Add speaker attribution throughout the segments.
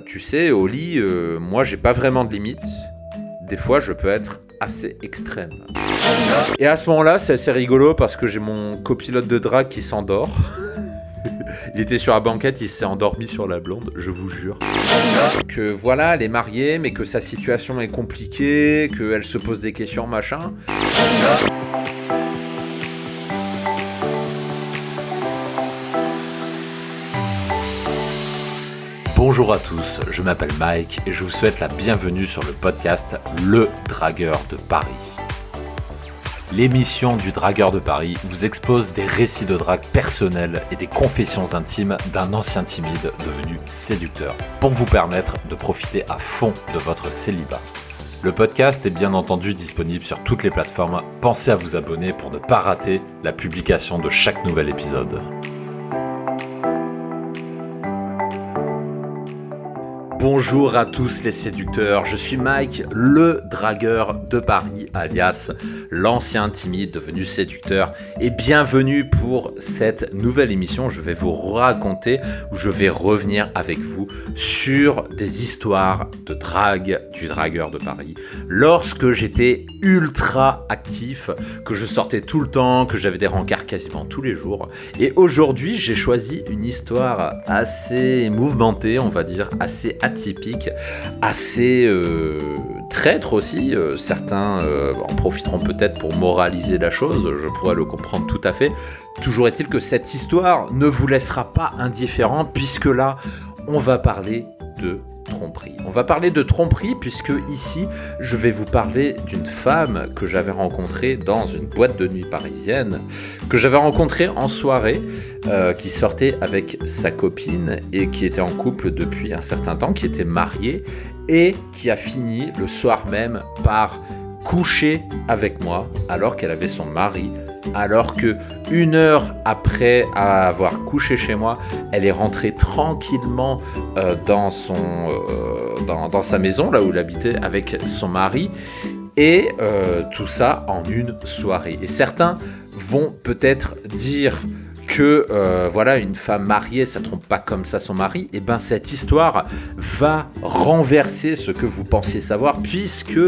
Speaker 1: Tu sais, au lit, moi, j'ai pas vraiment de limite. Des fois, je peux être assez extrême. Et à ce moment-là, c'est assez rigolo parce que j'ai mon copilote de drague qui s'endort. Il était sur la banquette, il s'est endormi sur la blonde, je vous jure. Que voilà, elle est mariée, mais que sa situation est compliquée, qu'elle se pose des questions, machin. Bonjour à tous, je m'appelle Mike et je vous souhaite la bienvenue sur le podcast Le Dragueur de Paris. L'émission du Dragueur de Paris vous expose des récits de drague personnels et des confessions intimes d'un ancien timide devenu séducteur pour vous permettre de profiter à fond de votre célibat. Le podcast est bien entendu disponible sur toutes les plateformes. Pensez à vous abonner pour ne pas rater la publication de chaque nouvel épisode. Bonjour à tous les séducteurs, je suis Mike, le dragueur de Paris, alias l'ancien timide devenu séducteur, et bienvenue pour cette nouvelle émission. Je vais vous raconter, ou je vais revenir avec vous sur des histoires de drague du dragueur de Paris. Lorsque j'étais ultra actif, que je sortais tout le temps, que j'avais des rencarts quasiment tous les jours, et aujourd'hui j'ai choisi une histoire assez mouvementée, on va dire, assez atypique, assez traître aussi. Certains en profiteront peut-être pour moraliser la chose, je pourrais le comprendre tout à fait. Toujours est-il que cette histoire ne vous laissera pas indifférent, puisque là, on va parler de tromperie. On va parler de tromperie puisque ici, je vais vous parler d'une femme que j'avais rencontrée dans une boîte de nuit parisienne, que j'avais rencontrée en soirée, qui sortait avec sa copine et qui était en couple depuis un certain temps, qui était mariée et qui a fini le soir même par coucher avec moi alors qu'elle avait son mari. Alors que 1 heure après avoir couché chez moi, elle est rentrée tranquillement dans sa maison, là où elle habitait avec son mari, et tout ça en une soirée. Et certains vont peut-être dire que voilà, une femme mariée, ça trompe pas comme ça son mari. Et ben cette histoire va renverser ce que vous pensiez savoir, puisque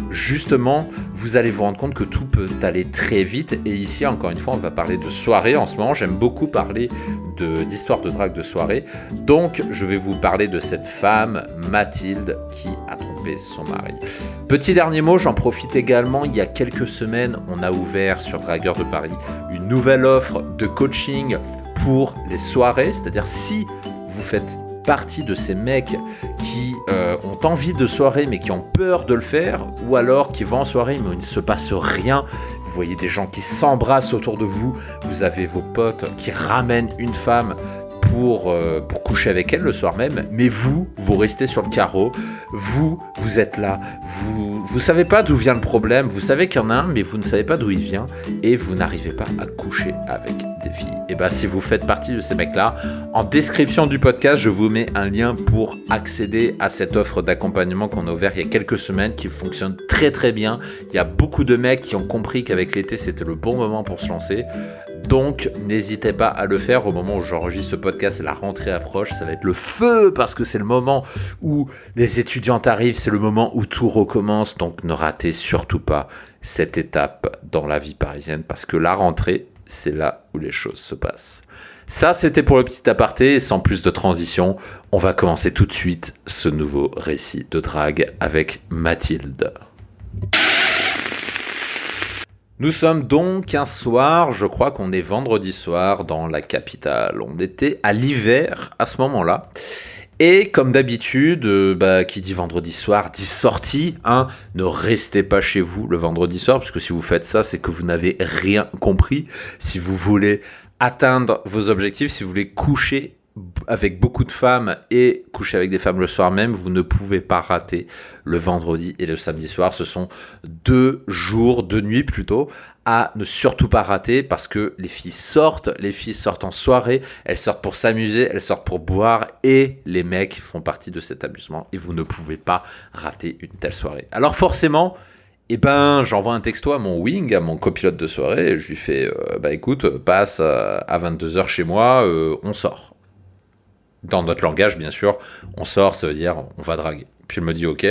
Speaker 1: justement vous allez vous rendre compte que tout peut aller très vite. Et ici encore une fois, on va parler de soirée. En ce moment, j'aime beaucoup parler d'histoire de drague de soirée. Donc je vais vous parler de cette femme Mathilde qui a trompé son mari. Petit dernier mot, j'en profite également. Il y a quelques semaines, on a ouvert sur Dragueur de Paris une nouvelle offre de coaching pour les soirées. C'est-à-dire, si vous faites partie de ces mecs qui ont envie de soirée mais qui ont peur de le faire, ou alors qui vont en soirée mais il ne se passe rien, vous voyez des gens qui s'embrassent autour de vous, vous avez vos potes qui ramènent une femme pour coucher avec elle le soir même, mais vous restez sur le carreau, vous êtes là, vous savez pas d'où vient le problème, vous savez qu'il y en a un, mais vous ne savez pas d'où il vient, et vous n'arrivez pas à coucher avec des filles. Et bien si vous faites partie de ces mecs-là, en description du podcast, je vous mets un lien pour accéder à cette offre d'accompagnement qu'on a ouvert il y a quelques semaines, qui fonctionne très très bien. Il y a beaucoup de mecs qui ont compris qu'avec l'été, c'était le bon moment pour se lancer. Donc, n'hésitez pas à le faire au moment où j'enregistre ce podcast. La rentrée approche, ça va être le feu parce que c'est le moment où les étudiantes arrivent, c'est le moment où tout recommence. Donc, ne ratez surtout pas cette étape dans la vie parisienne parce que la rentrée, c'est là où les choses se passent. Ça, c'était pour le petit aparté. Et sans plus de transition, on va commencer tout de suite ce nouveau récit de drague avec Mathilde. Nous sommes donc un soir, je crois qu'on est vendredi soir dans la capitale. On était à l'hiver à ce moment-là. Et comme d'habitude, qui dit vendredi soir, dit sortie. Ne restez pas chez vous le vendredi soir, parce que si vous faites ça, c'est que vous n'avez rien compris. Si vous voulez atteindre vos objectifs, si vous voulez coucher avec beaucoup de femmes et coucher avec des femmes le soir même, vous ne pouvez pas rater le vendredi et le samedi soir. Ce sont 2 jours, 2 nuits plutôt, à ne surtout pas rater parce que les filles sortent en soirée, elles sortent pour s'amuser, elles sortent pour boire et les mecs font partie de cet amusement et vous ne pouvez pas rater une telle soirée. Alors forcément, j'envoie un texto à mon wing, à mon copilote de soirée, et je lui fais écoute, passe à 22h chez moi, on sort. Dans notre langage, bien sûr, on sort, ça veut dire on va draguer. Puis elle me dit ok.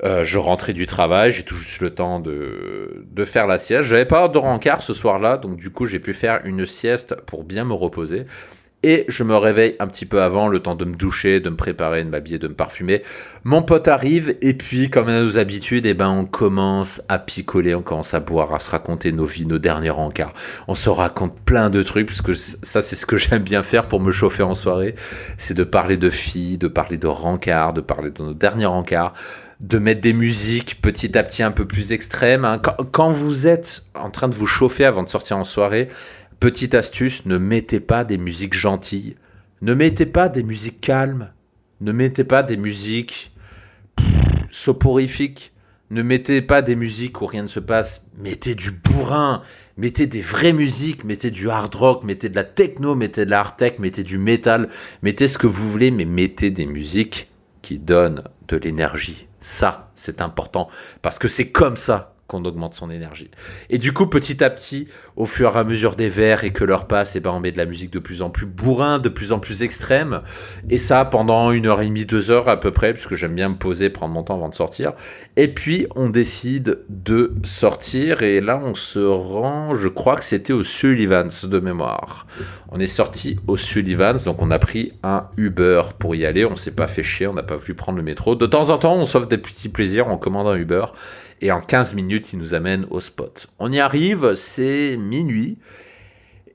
Speaker 1: Je rentrais du travail, j'ai tout juste le temps de faire la sieste. J'avais pas de rencard ce soir-là, donc du coup j'ai pu faire une sieste pour bien me reposer. Et je me réveille un petit peu avant, le temps de me doucher, de me préparer, de m'habiller, de me parfumer. Mon pote arrive, et puis, comme à nos habitudes, on commence à picoler, on commence à boire, à se raconter nos vies, nos derniers rencarts. On se raconte plein de trucs, parce que ça, c'est ce que j'aime bien faire pour me chauffer en soirée. C'est de parler de filles, de parler de rencarts, de parler de nos derniers rencarts, de mettre des musiques petit à petit un peu plus extrêmes. Hein. Quand vous êtes en train de vous chauffer avant de sortir en soirée, petite astuce, ne mettez pas des musiques gentilles, ne mettez pas des musiques calmes, ne mettez pas des musiques soporifiques, ne mettez pas des musiques où rien ne se passe, mettez du bourrin, mettez des vraies musiques, mettez du hard rock, mettez de la techno, mettez de la hard tech, mettez du métal, mettez ce que vous voulez, mais mettez des musiques qui donnent de l'énergie. Ça, c'est important, parce que c'est comme ça qu'on augmente son énergie. Et du coup, petit à petit, au fur et à mesure des verres et que l'heure passe, on met de la musique de plus en plus bourrin, de plus en plus extrême. Et ça, pendant 1h30, 2 heures à peu près, puisque j'aime bien me poser, prendre mon temps avant de sortir. Et puis, on décide de sortir. Et là, on se rend, je crois que c'était au Sullivan's de mémoire. On est sorti au Sullivan's, donc on a pris un Uber pour y aller. On s'est pas fait chier, on n'a pas voulu prendre le métro. De temps en temps, on s'offre des petits plaisirs, on commande un Uber. Et en 15 minutes, il nous amène au spot. On y arrive, c'est minuit.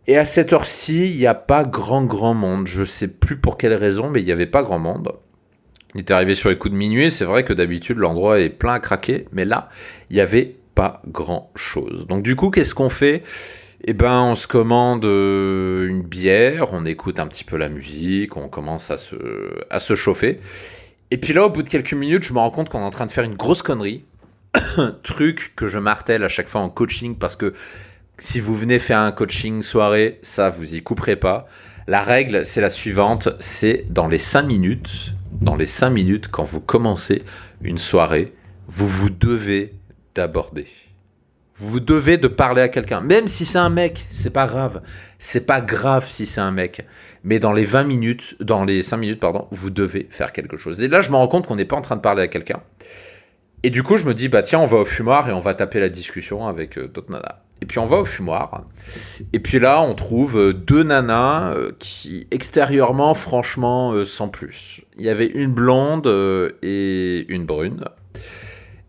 Speaker 1: Et à cette heure-ci, il n'y a pas grand monde. Je ne sais plus pour quelle raison, mais il n'y avait pas grand monde. Il est arrivé sur les coups de minuit. C'est vrai que d'habitude, l'endroit est plein à craquer. Mais là, il n'y avait pas grand-chose. Donc du coup, qu'est-ce qu'on fait ? On se commande une bière, on écoute un petit peu la musique, on commence à se chauffer. Et puis là, au bout de quelques minutes, je me rends compte qu'on est en train de faire une grosse connerie. Truc que je martèle à chaque fois en coaching, parce que si vous venez faire un coaching soirée, ça vous y couperez pas. La règle, c'est la suivante, c'est dans les 5 minutes, quand vous commencez une soirée, vous devez d'aborder. Vous devez de parler à quelqu'un. Même si c'est un mec, c'est pas grave. C'est pas grave si c'est un mec. Mais dans les 5 minutes, vous devez faire quelque chose. Et là, je me rends compte qu'on n'est pas en train de parler à quelqu'un. Et du coup, je me dis, tiens, on va au fumoir et on va taper la discussion avec d'autres nanas. Et puis, on va au fumoir. Et puis là, on trouve 2 nanas qui, extérieurement, franchement, sans plus. Il y avait une blonde et une brune.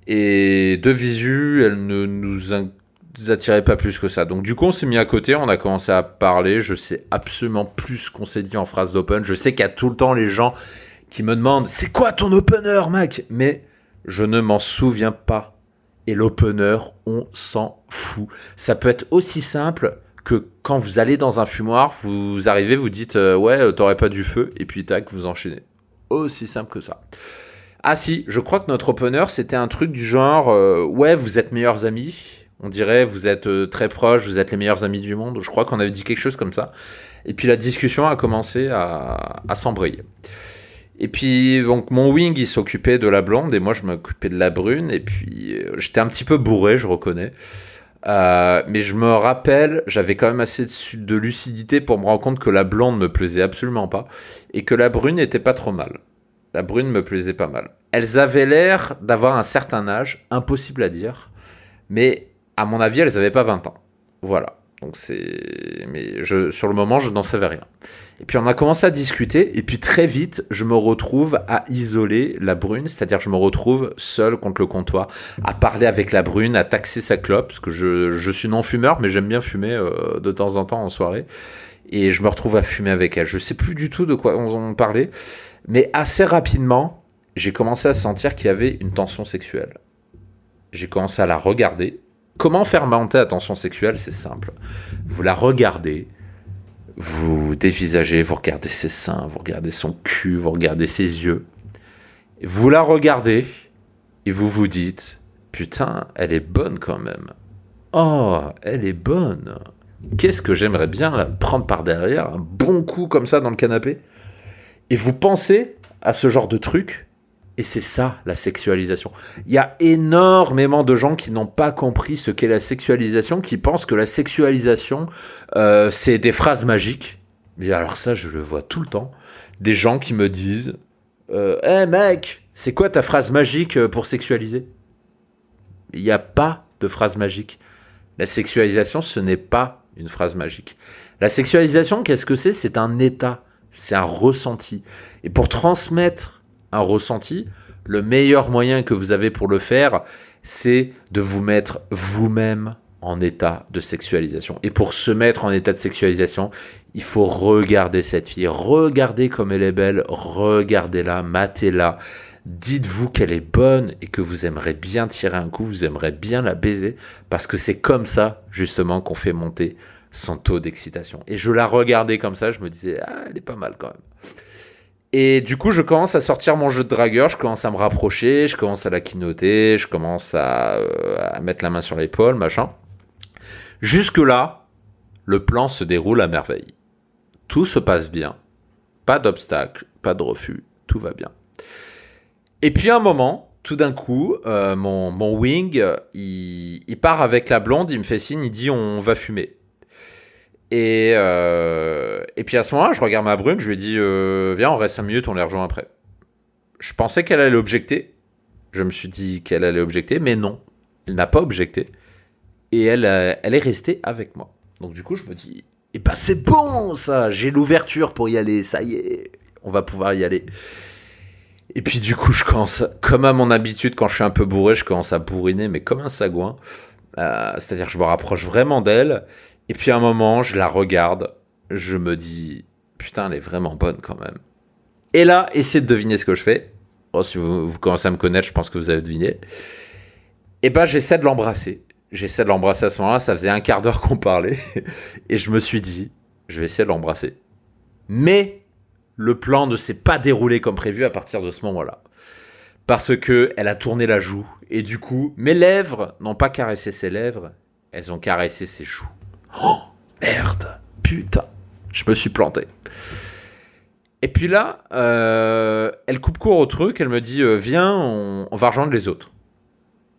Speaker 1: Et de visu, elles ne nous attiraient pas plus que ça. Donc, du coup, on s'est mis à côté, on a commencé à parler. Je sais absolument plus ce qu'on s'est dit en phrase d'open. Je sais qu'il y a tout le temps les gens qui me demandent, c'est quoi ton opener, mec ? Mais je ne m'en souviens pas. Et l'opener, on s'en fout. Ça peut être aussi simple que quand vous allez dans un fumoir, vous arrivez, vous dites t'aurais pas du feu, et puis tac, vous enchaînez. Aussi simple que ça. Ah si, je crois que notre opener, c'était un truc du genre vous êtes meilleurs amis. On dirait, vous êtes très proches, vous êtes les meilleurs amis du monde. Je crois qu'on avait dit quelque chose comme ça. Et puis la discussion a commencé à s'embrayer. Et puis, donc, mon wing, il s'occupait de la blonde et moi, je m'occupais de la brune. Et puis, j'étais un petit peu bourré, je reconnais. Mais je me rappelle, j'avais quand même assez de lucidité pour me rendre compte que la blonde me plaisait absolument pas et que la brune était pas trop mal. La brune me plaisait pas mal. Elles avaient l'air d'avoir un certain âge, impossible à dire, mais à mon avis, elles avaient pas 20 ans. Voilà. Donc sur le moment, je n'en savais rien. Et puis on a commencé à discuter, et puis très vite, je me retrouve à isoler la brune, c'est-à-dire que je me retrouve seul contre le comptoir, à parler avec la brune, à taxer sa clope, parce que je suis non-fumeur, mais j'aime bien fumer de temps en temps en soirée, et je me retrouve à fumer avec elle. Je sais plus du tout de quoi on parlait, mais assez rapidement, j'ai commencé à sentir qu'il y avait une tension sexuelle. J'ai commencé à la regarder. Comment faire monter la tension sexuelle ? C'est simple. Vous la regardez, vous dévisagez, vous regardez ses seins, vous regardez son cul, vous regardez ses yeux. Vous la regardez et vous vous dites « Putain, elle est bonne quand même. Oh, elle est bonne. Qu'est-ce que j'aimerais bien la prendre par derrière, un bon coup comme ça dans le canapé ?» Et vous pensez à ce genre de truc. Et c'est ça, la sexualisation. Il y a énormément de gens qui n'ont pas compris ce qu'est la sexualisation, qui pensent que la sexualisation, c'est des phrases magiques. Mais alors ça, je le vois tout le temps. des gens qui me disent hey mec, c'est quoi ta phrase magique pour sexualiser? Il n'y a pas de phrase magique. La sexualisation, ce n'est pas une phrase magique. La sexualisation, qu'est-ce que c'est? C'est un état, c'est un ressenti. Et pour transmettre un ressenti, le meilleur moyen que vous avez pour le faire, c'est de vous mettre vous-même en état de sexualisation. Et pour se mettre en état de sexualisation, il faut regarder cette fille, regardez comme elle est belle, regardez-la, matez-la, dites-vous qu'elle est bonne et que vous aimeriez bien tirer un coup, vous aimeriez bien la baiser, parce que c'est comme ça, justement, qu'on fait monter son taux d'excitation. Et je la regardais comme ça, je me disais, ah, elle est pas mal quand même. Et du coup, je commence à sortir mon jeu de dragueur, je commence à me rapprocher, je commence à la quinoter, je commence à mettre la main sur l'épaule, machin. Jusque-là, le plan se déroule à merveille. Tout se passe bien, pas d'obstacle, pas de refus, tout va bien. Et puis à un moment, tout d'un coup, mon wing, il part avec la blonde, il me fait signe, il dit on va fumer. Et puis à ce moment-là, je regarde ma brune, je lui dis viens, on reste 5 minutes, on les rejoint après. Je pensais qu'elle allait objecter, je me suis dit qu'elle allait objecter, mais non, elle n'a pas objecté. Et elle est restée avec moi. Donc du coup, je me dis, eh ben c'est bon ça, j'ai l'ouverture pour y aller, ça y est, on va pouvoir y aller. Et puis du coup, je commence, comme à mon habitude, quand je suis un peu bourré, je commence à bourriner, mais comme un sagouin. C'est-à-dire que je me rapproche vraiment d'elle. Et puis à un moment, je la regarde, je me dis, putain, elle est vraiment bonne quand même. Et là, essayez de deviner ce que je fais. Oh, si vous commencez à me connaître, je pense que vous avez deviné. Et ben, j'essaie de l'embrasser. J'essaie de l'embrasser à ce moment-là, ça faisait un quart d'heure qu'on parlait. Et je me suis dit, je vais essayer de l'embrasser. Mais le plan ne s'est pas déroulé comme prévu à partir de ce moment-là. Parce qu'elle a tourné la joue. Et du coup, mes lèvres n'ont pas caressé ses lèvres, elles ont caressé ses joues. Oh, merde, putain, je me suis planté. Et puis là, elle coupe court au truc, elle me dit, viens, on va rejoindre les autres.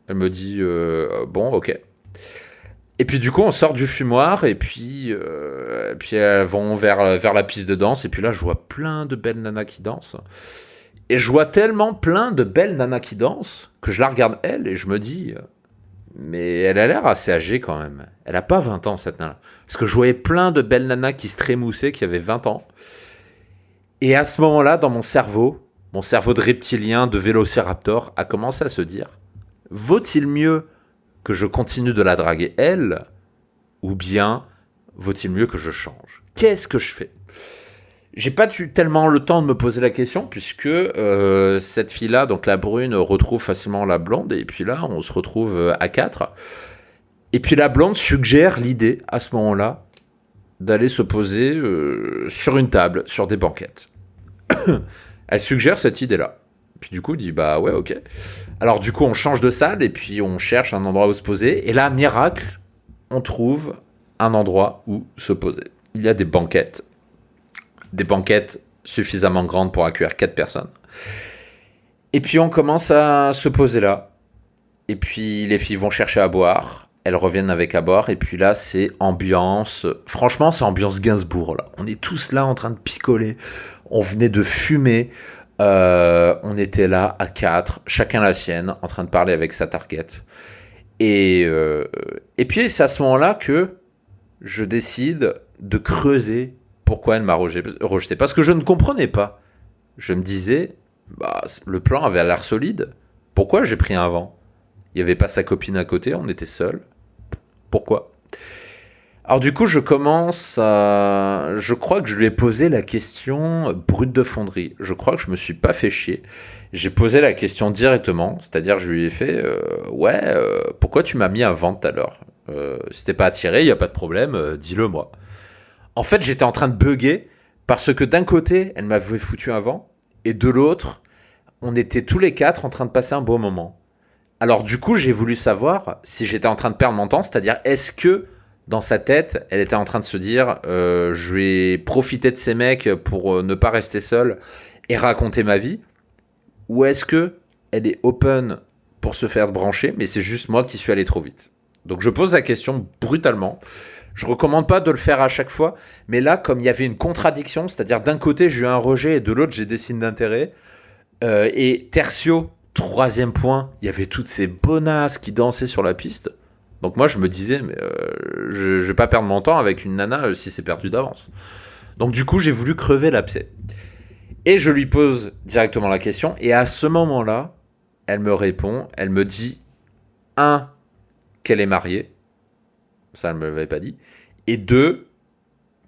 Speaker 1: Elle me dit, bon, ok. Et puis du coup, on sort du fumoir, et puis elles vont vers la piste de danse, et puis là, je vois plein de belles nanas qui dansent. Et je vois tellement plein de belles nanas qui dansent, que je la regarde elle, et je me dis, mais elle a l'air assez âgée quand même. Elle a pas 20 ans, cette nana. Parce que je voyais plein de belles nanas qui se trémoussaient, qui avaient 20 ans. Et à ce moment-là, dans mon cerveau de reptilien, de vélociraptor, a commencé à se dire, vaut-il mieux que je continue de la draguer elle, ou bien vaut-il mieux que je change? Qu'est-ce que je fais? J'ai pas eu tellement le temps de me poser la question, puisque cette fille-là, donc la brune, retrouve facilement la blonde, et puis là, on se retrouve à 4. Et puis la blonde suggère l'idée, à ce moment-là, d'aller se poser sur une table, sur des banquettes. Elle suggère cette idée-là. Puis du coup, il dit, bah ouais, ok. Alors du coup, on change de salle, et puis on cherche un endroit où se poser, et là, miracle, on trouve un endroit où se poser. Il y a des banquettes suffisamment grandes pour accueillir 4 personnes. Et puis on commence à se poser là. Et puis les filles vont chercher à boire. Elles reviennent avec à boire. Et puis là, c'est ambiance... Franchement, c'est ambiance Gainsbourg, là. On est tous là en train de picoler. On venait de fumer. On était là à 4, chacun la sienne, en train de parler avec sa target. Et puis c'est à ce moment-là que je décide de creuser pourquoi elle m'a rejeté. Parce que je ne comprenais pas. Je me disais, bah, le plan avait l'air solide. Pourquoi j'ai pris un vent? Il n'y avait pas sa copine à côté, on était seuls. Pourquoi? Alors du coup, je crois que je lui ai posé la question brute de fonderie. Je crois que je me suis pas fait chier. J'ai posé la question directement, c'est-à-dire je lui ai fait pourquoi tu m'as mis un vent tout à l'heure? Si t'es pas attiré, il n'y a pas de problème, dis-le moi. En fait, j'étais en train de bugger parce que d'un côté, elle m'avait foutu un vent, et de l'autre, on était tous les 4 en train de passer un beau moment. Alors du coup, j'ai voulu savoir si j'étais en train de perdre mon temps, c'est-à-dire est-ce que dans sa tête, elle était en train de se dire je vais profiter de ces mecs pour ne pas rester seule et raconter ma vie, ou est-ce que elle est open pour se faire brancher, mais c'est juste moi qui suis allé trop vite. Donc je pose la question brutalement. Je recommande pas de le faire à chaque fois, mais là, comme il y avait une contradiction, c'est-à-dire d'un côté j'ai eu un rejet et de l'autre j'ai des signes d'intérêt, et tertio, troisième point, il y avait toutes ces bonasses qui dansaient sur la piste. Donc moi je me disais, mais je vais pas perdre mon temps avec une nana si c'est perdu d'avance. Donc du coup j'ai voulu crever l'abcès. Et je lui pose directement la question, et à ce moment-là, elle me répond, elle me dit, un, qu'elle est mariée, ça elle me l'avait pas dit, et deux,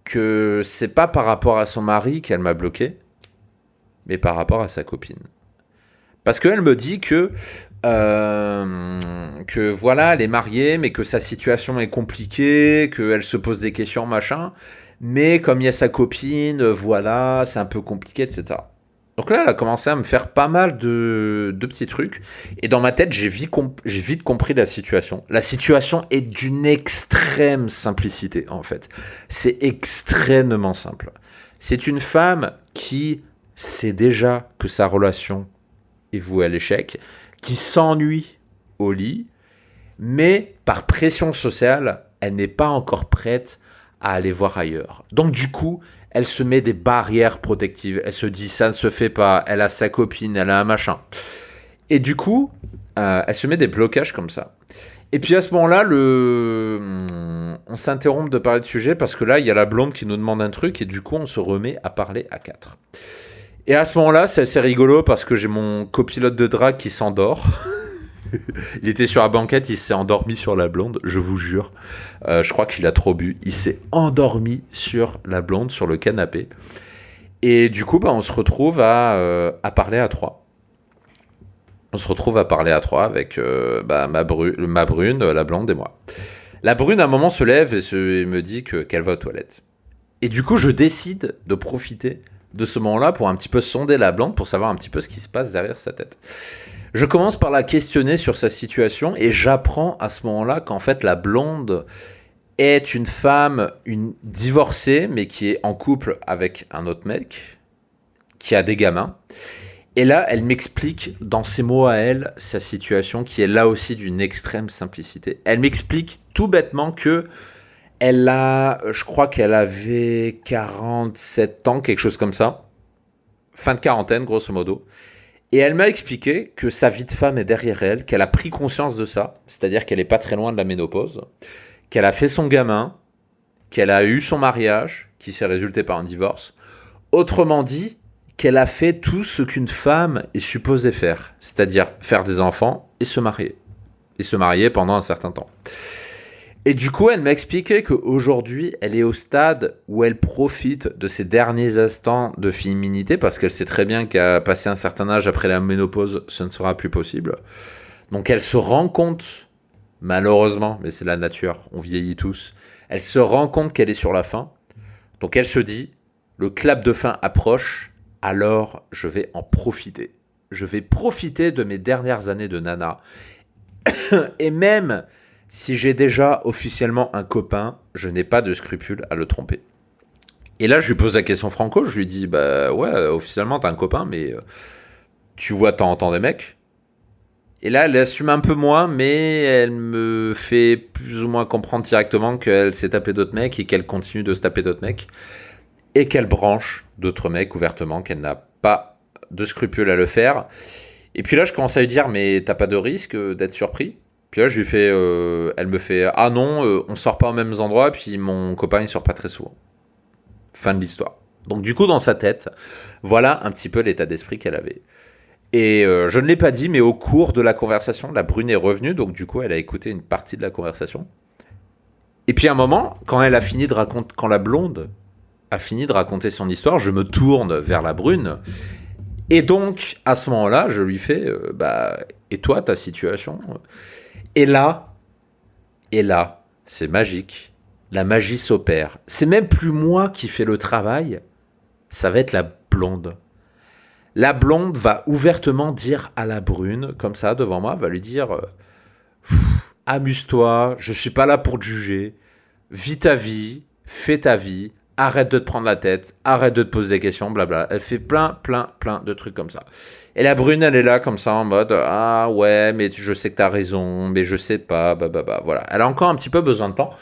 Speaker 1: que c'est pas par rapport à son mari qu'elle m'a bloqué, mais par rapport à sa copine. Parce qu'elle me dit que voilà, elle est mariée, mais que sa situation est compliquée, qu'elle se pose des questions, machin, mais comme il y a sa copine, voilà, c'est un peu compliqué, etc. Donc là, elle a commencé à me faire pas mal de petits trucs, et dans ma tête, j'ai vite compris la situation. La situation est d'une extrême simplicité, en fait. C'est extrêmement simple. C'est une femme qui sait déjà que sa relation est vouée à l'échec, qui s'ennuie au lit, mais par pression sociale, elle n'est pas encore prête à aller voir ailleurs. Donc du coup, elle se met des barrières protectives. Elle se dit, ça ne se fait pas, elle a sa copine, elle a un machin. Et du coup, elle se met des blocages comme ça. Et puis à ce moment-là, on s'interrompt de parler de sujet parce que là, il y a la blonde qui nous demande un truc et du coup, on se remet à parler à quatre. Et à ce moment-là, c'est assez rigolo parce que j'ai mon copilote de drague qui s'endort. Il était sur la banquette, il s'est endormi sur la blonde, je vous jure. Je crois qu'il a trop bu. Il s'est endormi sur la blonde, sur le canapé. Et du coup, on se retrouve à parler à trois. On se retrouve à parler à trois avec ma brune, la blonde et moi. La brune, à un moment, se lève et me dit qu'elle va aux toilettes. Et du coup, je décide de profiter de ce moment-là pour un petit peu sonder la blonde, pour savoir un petit peu ce qui se passe derrière sa tête. Je commence par la questionner sur sa situation et j'apprends à ce moment-là qu'en fait la blonde est une femme, une divorcée, mais qui est en couple avec un autre mec, qui a des gamins. Et là, elle m'explique dans ses mots à elle sa situation qui est là aussi d'une extrême simplicité. Elle m'explique tout bêtement que je crois qu'elle avait 47 ans, quelque chose comme ça, fin de quarantaine grosso modo. Et elle m'a expliqué que sa vie de femme est derrière elle, qu'elle a pris conscience de ça, c'est-à-dire qu'elle n'est pas très loin de la ménopause, qu'elle a fait son gamin, qu'elle a eu son mariage, qui s'est résulté par un divorce. Autrement dit, qu'elle a fait tout ce qu'une femme est supposée faire, c'est-à-dire faire des enfants et se marier. Et se marier pendant un certain temps. Et du coup, elle m'a expliqué qu'aujourd'hui, elle est au stade où elle profite de ses derniers instants de féminité parce qu'elle sait très bien qu'à passer un certain âge après la ménopause, ce ne sera plus possible. Donc elle se rend compte, malheureusement, mais c'est la nature, on vieillit tous, elle se rend compte qu'elle est sur la fin. Donc elle se dit, le clap de fin approche, alors je vais en profiter. Je vais profiter de mes dernières années de nana. Et même si j'ai déjà officiellement un copain, je n'ai pas de scrupule à le tromper. Et là, je lui pose la question franco, je lui dis, bah ouais, officiellement t'as un copain, mais tu vois de temps en temps des mecs. Et là, elle assume un peu moins, mais elle me fait plus ou moins comprendre directement qu'elle s'est tapé d'autres mecs et qu'elle continue de se taper d'autres mecs. Et qu'elle branche d'autres mecs ouvertement, qu'elle n'a pas de scrupule à le faire. Et puis là, je commence à lui dire, mais t'as pas de risque d'être surpris ? Puis là, je lui fais, elle me fait, ah non, on sort pas aux mêmes endroits, puis mon copain, il sort pas très souvent. Fin de l'histoire. Donc du coup, dans sa tête, voilà un petit peu l'état d'esprit qu'elle avait. Et je ne l'ai pas dit, mais au cours de la conversation, la brune est revenue, donc du coup, elle a écouté une partie de la conversation. Et puis à un moment, quand la blonde a fini de raconter son histoire, je me tourne vers la brune. Et donc, à ce moment-là, je lui fais, et toi, ta situation ? Et là, c'est magique. La magie s'opère. C'est même plus moi qui fais le travail, ça va être la blonde. La blonde va ouvertement dire à la brune, comme ça, devant moi, va lui dire amuse-toi, je suis pas là pour te juger, vis ta vie, fais ta vie, arrête de te prendre la tête, arrête de te poser des questions, blabla. Elle fait plein de trucs comme ça. Et la brune, elle est là comme ça en mode ah ouais, mais je sais que t'as raison, mais je sais pas, voilà. Elle a encore un petit peu besoin de temps,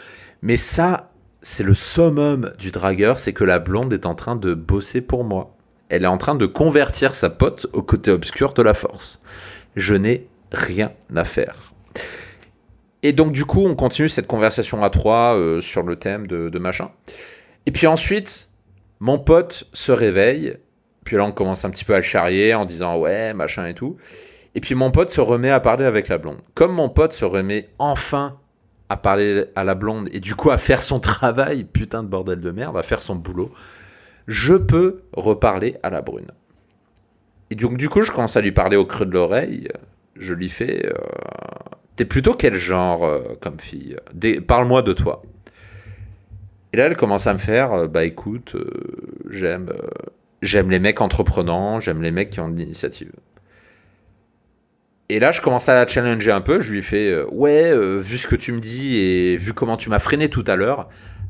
Speaker 1: mais ça, c'est le summum du dragueur, c'est que la blonde est en train de bosser pour moi. Elle est en train de convertir sa pote au côté obscur de la force. Je n'ai rien à faire. Et donc du coup, on continue cette conversation à trois sur le thème de machin. Et puis ensuite, mon pote se réveille. Puis là, on commence un petit peu à le charrier en disant ouais, machin et tout. Et puis mon pote se remet à parler avec la blonde. Comme mon pote se remet enfin à parler à la blonde et du coup à faire son travail, putain de bordel de merde, à faire son boulot, je peux reparler à la brune. Et donc du coup, je commence à lui parler au creux de l'oreille. Je lui fais t'es plutôt quel genre comme fille? Parle-moi de toi. Et là, elle commence à me faire bah écoute, j'aime les mecs entreprenants, j'aime les mecs qui ont de l'initiative. Et là, je commence à la challenger un peu. Je lui fais ouais, vu ce que tu me dis et vu comment tu m'as freiné tout à l'heure,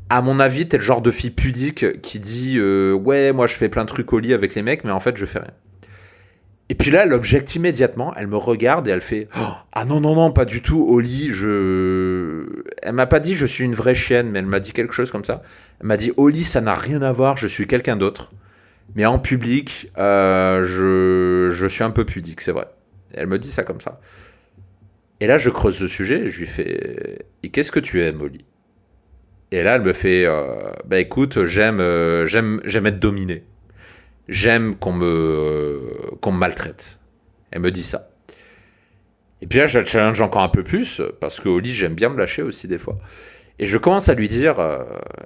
Speaker 1: à mon avis, t'es le genre de fille pudique qui dit ouais, moi je fais plein de trucs au lit avec les mecs, mais en fait, je fais rien. Et puis là, elle objecte immédiatement. Elle me regarde et elle fait ah non, non, non, pas du tout. Au lit, Elle m'a pas dit je suis une vraie chienne, mais elle m'a dit quelque chose comme ça. Elle m'a dit au lit, ça n'a rien à voir, je suis quelqu'un d'autre. Mais en public, je suis un peu pudique, c'est vrai. Elle me dit ça comme ça. Et là, je creuse le sujet et je lui fais et qu'est-ce que tu aimes au lit? Et là, elle me fait bah écoute, j'aime être dominé. J'aime qu'on me maltraite. Elle me dit ça. Et puis là, je la challenge encore un peu plus, parce qu'au lit, j'aime bien me lâcher aussi des fois. Et je commence à lui dire,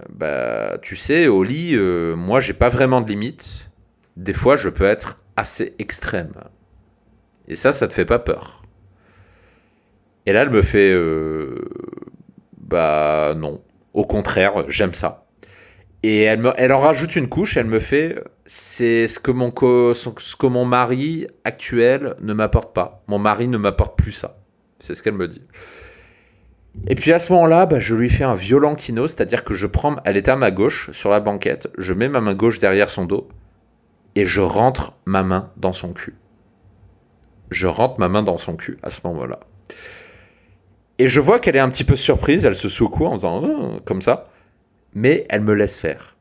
Speaker 1: bah, tu sais, au lit, moi, j'ai pas vraiment de limite. Des fois, je peux être assez extrême. Et ça te fait pas peur. Et là, elle me fait, bah non. Au contraire, j'aime ça. Et elle en rajoute une couche, elle me fait c'est ce que mon mari actuel ne m'apporte pas. Mon mari ne m'apporte plus ça. C'est ce qu'elle me dit. Et puis à ce moment-là, bah, je lui fais un violent kino, c'est-à-dire que elle était à ma gauche sur la banquette, je mets ma main gauche derrière son dos et je rentre ma main dans son cul. Je rentre ma main dans son cul à ce moment-là. Et je vois qu'elle est un petit peu surprise, elle se secoue en faisant comme ça. Mais elle me laisse faire.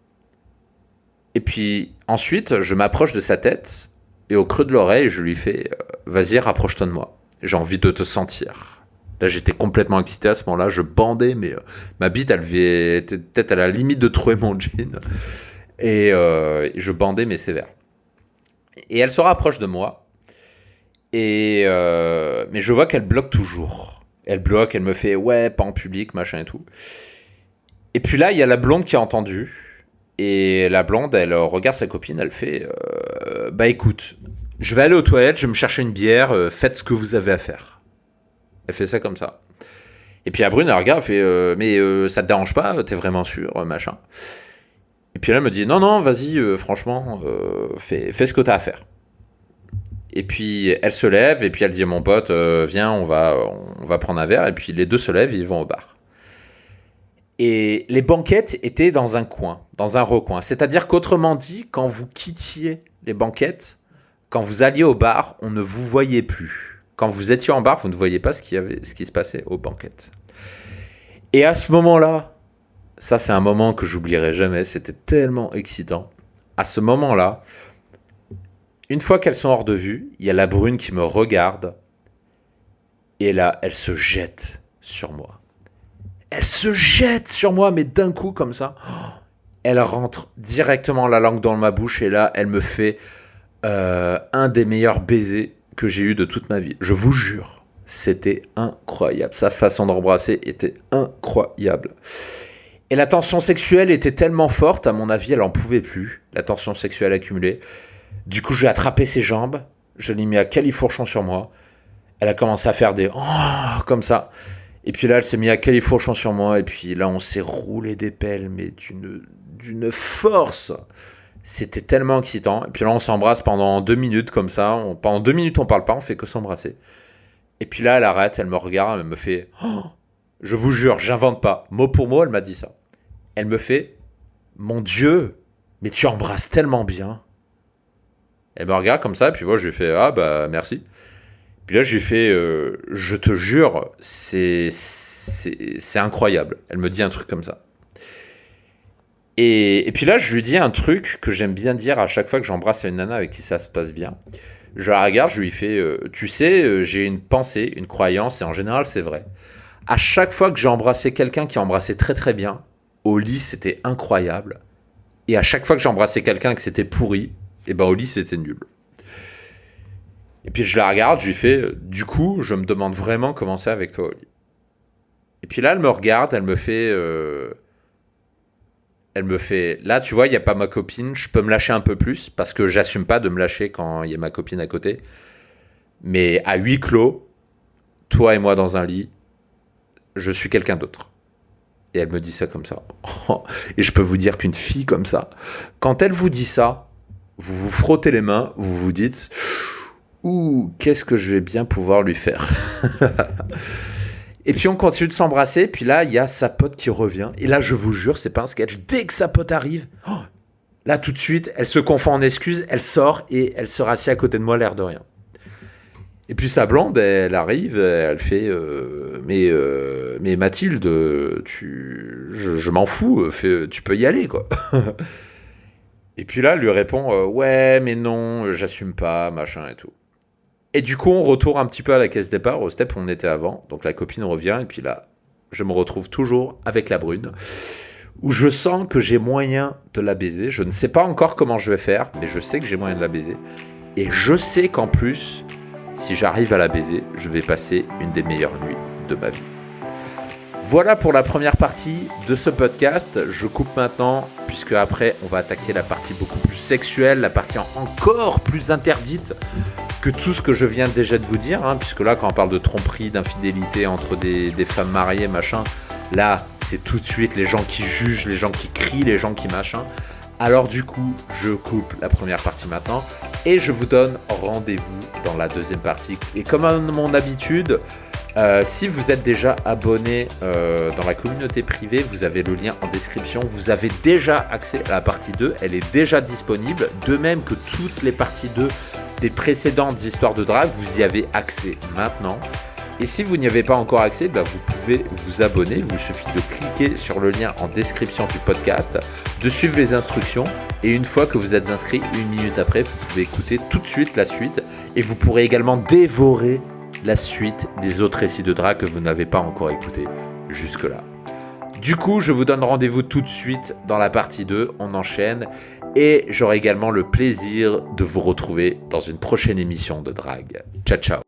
Speaker 1: Et puis ensuite, je m'approche de sa tête et au creux de l'oreille, je lui fais vas-y, rapproche-toi de moi. J'ai envie de te sentir. Là, j'étais complètement excité à ce moment-là. Je bandais, mais ma bite, elle était peut-être à la limite de trouver mon jean. Et je bandais, mais sévère. Et elle se rapproche de moi. Mais je vois qu'elle bloque toujours. Elle bloque, elle me fait ouais, pas en public, machin et tout. Et puis là, il y a la blonde qui a entendu. Et la blonde, elle regarde sa copine, elle fait bah écoute, je vais aller aux toilettes, je vais me chercher une bière, faites ce que vous avez à faire. Elle fait ça comme ça. Et puis la brune, elle regarde, elle fait mais ça te dérange pas, t'es vraiment sûr, machin. Et puis là, elle me dit non, non, vas-y, franchement, fais ce que t'as à faire. Et puis elle se lève, et puis elle dit à mon pote viens, on va prendre un verre. Et puis les deux se lèvent et ils vont au bar. Et les banquettes étaient dans un coin, dans un recoin. C'est-à-dire qu'autrement dit, quand vous quittiez les banquettes, quand vous alliez au bar, on ne vous voyait plus. Quand vous étiez en bar, vous ne voyiez pas ce qui se passait aux banquettes. Et à ce moment-là, ça c'est un moment que j'oublierai jamais, c'était tellement excitant. À ce moment-là, une fois qu'elles sont hors de vue, il y a la brune qui me regarde. Et là, elle se jette sur moi. Elle se jette sur moi, mais d'un coup, comme ça. Elle rentre directement la langue dans ma bouche et là, elle me fait un des meilleurs baisers que j'ai eu de toute ma vie. Je vous jure, c'était incroyable. Sa façon d'embrasser était incroyable. Et la tension sexuelle était tellement forte, à mon avis, elle en pouvait plus. La tension sexuelle accumulée. Du coup, j'ai attrapé ses jambes, je l'ai mis à califourchon sur moi. Elle a commencé à faire des oh comme ça. Et puis là, elle s'est mise à califourchon sur moi. Et puis là, on s'est roulé des pelles, mais d'une force. C'était tellement excitant. Et puis là, on s'embrasse pendant 2 minutes comme ça. Pendant 2 minutes, on parle pas, on fait que s'embrasser. Et puis là, elle arrête, elle me regarde, elle me fait oh, je vous jure, j'invente pas. Mot pour mot, elle m'a dit ça. Elle me fait mon Dieu, mais tu embrasses tellement bien. Elle me regarde comme ça, et puis moi, je lui fais ah bah merci. Puis là, j'ai fait je te jure, c'est incroyable. Elle me dit un truc comme ça. Et puis là, je lui dis un truc que j'aime bien dire à chaque fois que j'embrasse une nana avec qui ça se passe bien. Je la regarde, je lui fais tu sais, j'ai une pensée, une croyance, et en général, c'est vrai. À chaque fois que j'ai embrassé quelqu'un qui embrassait très très bien, au lit, c'était incroyable. Et à chaque fois que j'ai embrassé quelqu'un que c'était pourri, et ben au lit, c'était nul. Et puis je la regarde, je lui fais du coup, je me demande vraiment comment c'est avec toi au lit. Et puis là, elle me regarde, elle me fait, là, tu vois, il n'y a pas ma copine, je peux me lâcher un peu plus, parce que j'assume pas de me lâcher quand il y a ma copine à côté. Mais à huis clos, toi et moi dans un lit, je suis quelqu'un d'autre. Et elle me dit ça comme ça. Et je peux vous dire qu'une fille comme ça, quand elle vous dit ça, vous vous frottez les mains, vous vous dites, ouh, qu'est-ce que je vais bien pouvoir lui faire. Et puis on continue de s'embrasser, puis là, il y a sa pote qui revient. Et là, je vous jure, c'est pas un sketch. Dès que sa pote arrive, là, tout de suite, elle se confond en excuses, elle sort et elle se rassied à côté de moi, l'air de rien. Et puis sa blonde, elle arrive, elle fait mais Mathilde, je m'en fous, tu peux y aller, quoi. Et puis là, elle lui répond ouais, mais non, j'assume pas, machin et tout. Et du coup, on retourne un petit peu à la caisse départ, au step où on était avant. Donc la copine revient, et puis là, je me retrouve toujours avec la brune, où je sens que j'ai moyen de la baiser. Je ne sais pas encore comment je vais faire, mais je sais que j'ai moyen de la baiser. Et je sais qu'en plus, si j'arrive à la baiser, je vais passer une des meilleures nuits de ma vie. Voilà pour la première partie de ce podcast. Je coupe maintenant, puisque après, on va attaquer la partie beaucoup plus sexuelle, la partie encore plus interdite que tout ce que je viens déjà de vous dire, puisque là, quand on parle de tromperie, d'infidélité entre des femmes mariées, machin, là, c'est tout de suite les gens qui jugent, les gens qui crient, les gens qui machin. Alors du coup, je coupe la première partie maintenant et je vous donne rendez-vous dans la deuxième partie. Et comme à mon habitude, si vous êtes déjà abonné dans la communauté privée, vous avez le lien en description. Vous avez déjà accès à la partie 2, elle est déjà disponible. De même que toutes les parties 2 des précédentes histoires de drague, vous y avez accès maintenant. Et si vous n'y avez pas encore accès, vous pouvez vous abonner. Il vous suffit de cliquer sur le lien en description du podcast, de suivre les instructions. Et une fois que vous êtes inscrit, 1 minute après, vous pouvez écouter tout de suite la suite. Et vous pourrez également dévorer la suite des autres récits de drague que vous n'avez pas encore écoutés jusque-là. Du coup, je vous donne rendez-vous tout de suite dans la partie 2. On enchaîne. Et j'aurai également le plaisir de vous retrouver dans une prochaine émission de drague. Ciao, ciao.